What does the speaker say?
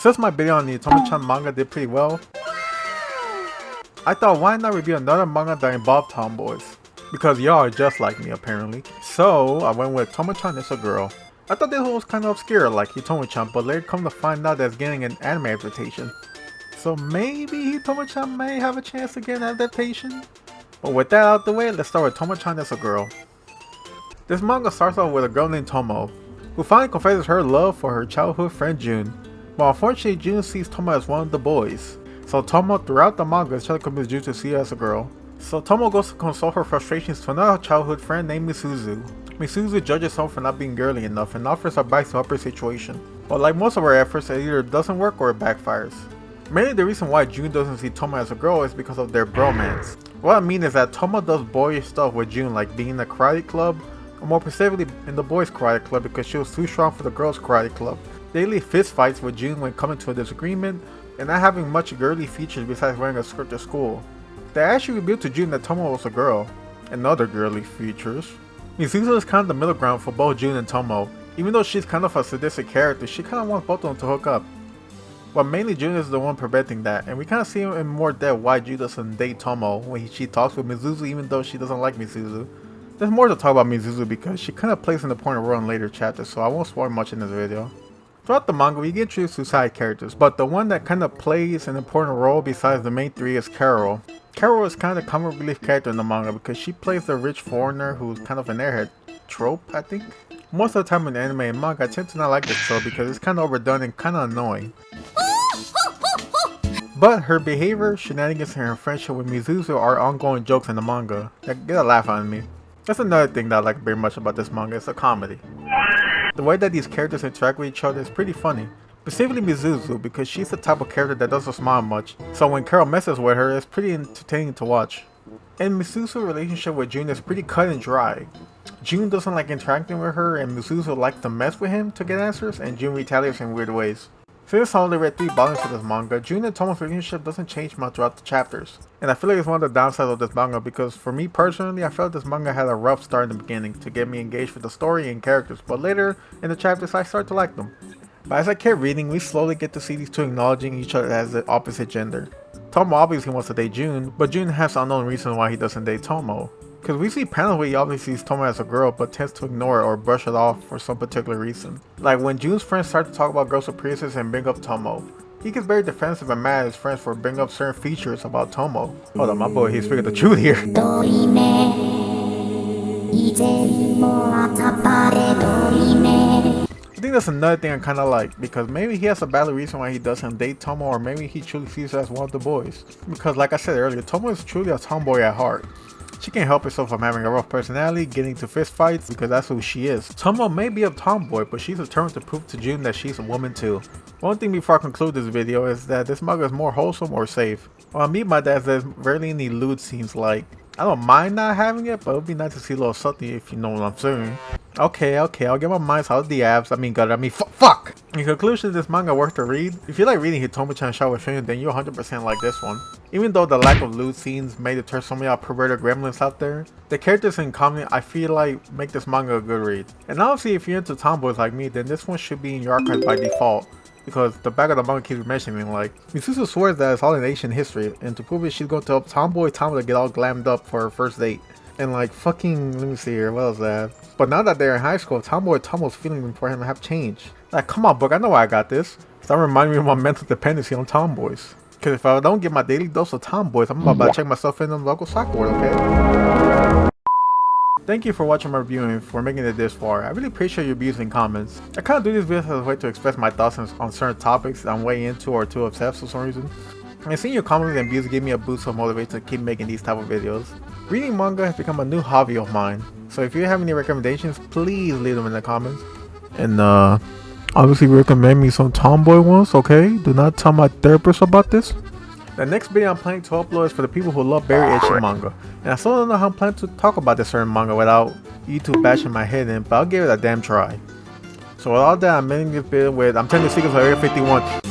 Since my video on the Tomo-Chan manga did pretty well, I thought why not review another manga that involved tomboys, because y'all are just like me apparently. So I went with Tomo-Chan is a Girl. I thought this one was kind of obscure like Hitomi-chan, but later come to find out that it's getting an anime adaptation. So maybe Hitomi-chan may have a chance to get an adaptation? But with that out the way, let's start with Tomo-Chan is a Girl. This manga starts off with a girl named Tomo, who finally confesses her love for her childhood friend Jun. But unfortunately Jun sees Tomo as one of the boys. So Tomo throughout the manga is trying to convince Jun to see her as a girl. So Tomo goes to console her frustrations to another childhood friend named Misuzu. Misuzu judges Tomo for not being girly enough and offers advice to help her situation. But like most of her efforts, it either doesn't work or it backfires. Mainly the reason why Jun doesn't see Tomo as a girl is because of their bromance. What I mean is that Tomo does boyish stuff with Jun, like being in a karate club, or more specifically in the boys karate club because she was too strong for the girls karate club. Daily fist fights with Jun when coming to a disagreement, and not having much girly features besides wearing a skirt to school. They actually revealed to Jun that Tomo was a girl, and other girly features. Misuzu is kind of the middle ground for both Jun and Tomo. Even though she's kind of a sadistic character, she kind of wants both of them to hook up. But mainly Jun is the one preventing that, and we kind of see in more depth why Jun doesn't date Tomo when she talks with Misuzu even though she doesn't like Misuzu. There's more to talk about Misuzu because she kind of plays an important role in later chapters, so I won't spoil much in this video. Throughout the manga we get introduced to side characters, but the one that kind of plays an important role besides the main three is Carol. Carol is kind of a comic relief character in the manga because she plays the rich foreigner who's kind of an airhead trope, I think. Most of the time in anime and manga I tend to not like this trope because it's kind of overdone and kind of annoying. But her behavior, shenanigans, and her friendship with Misuzu are ongoing jokes in the manga that get a laugh out of me. That's another thing that I like very much about this manga, it's a comedy. The way that these characters interact with each other is pretty funny. Specifically Misuzu because she's the type of character that doesn't smile much, so when Carol messes with her it's pretty entertaining to watch. And Misuzu's relationship with Jun is pretty cut and dry. Jun doesn't like interacting with her and Misuzu likes to mess with him to get answers, and Jun retaliates in weird ways. Since I only read 3 volumes of this manga, Jun and Tomo's relationship doesn't change much throughout the chapters. And I feel like it's one of the downsides of this manga because for me personally, I felt this manga had a rough start in the beginning to get me engaged with the story and characters, but later in the chapters I start to like them. But as I kept reading, we slowly get to see these two acknowledging each other as the opposite gender. Tomo obviously wants to date Jun, but Jun has unknown reason why he doesn't date Tomo. Because we see panels where he obviously sees Tomo as a girl but tends to ignore it or brush it off for some particular reason. Like when Jun's friends start to talk about girls with piercings and bring up Tomo. He gets very defensive and mad at his friends for bringing up certain features about Tomo. Hold on, my boy, he's speaking the truth here. I think that's another thing I kind of like, because maybe he has a valid reason why he doesn't date Tomo, or maybe he truly sees her as one of the boys. Because like I said earlier, Tomo is truly a tomboy at heart. She can't help herself from having a rough personality, getting to fist fights, because that's who she is. Tomo may be a tomboy, but she's determined to prove to Jun that she's a woman too. One thing before I conclude this video is that this manga is more wholesome or safe. What I mean by that is there's rarely any lewd scenes. Like, I don't mind not having it, but it would be nice to see a little something if you know what I'm saying. Okay, I'll get my minds out of the abs. Fuck! In conclusion, this manga worth to read. If you like reading Hitomi-chan shot with Shounen, then you'll 100% like this one. Even though the lack of lewd scenes may deter some of y'all perverted gremlins out there, the characters in comedy I feel like make this manga a good read. And obviously if you're into tomboys like me, then this one should be in your archives by default. Because the back of the manga keeps mentioning like, Misuzu swears that it's all in ancient history, and to prove it she's going to help Tomboy Tomo to get all glammed up for her first date. And like fucking, let me see here, what else that? But now that they're in high school, Tomboy Tomo's feelings for him have changed. Like, come on book, I know why I got this. Stop reminding me of my mental dependency on tomboys. Cause if I don't get my daily dose of tomboys, I'm about to check myself in the local sock board, okay? Thank you for watching my review and for making it this far. I really appreciate your views and comments. I kind of do these videos as a way to express my thoughts on certain topics that I'm way into or too obsessed for some reason. And seeing your comments and views give me a boost of motivation to keep making these type of videos. Reading manga has become a new hobby of mine. So if you have any recommendations, please leave them in the comments. And obviously recommend me some tomboy ones, okay? Do not tell my therapist about this. The next video I'm planning to upload is for the people who love very ecchi manga. And I still don't know how I'm planning to talk about this certain manga without YouTube bashing my head in, but I'll give it a damn try. So with all that, I'm ending this video with I'm telling the secrets of Area 51.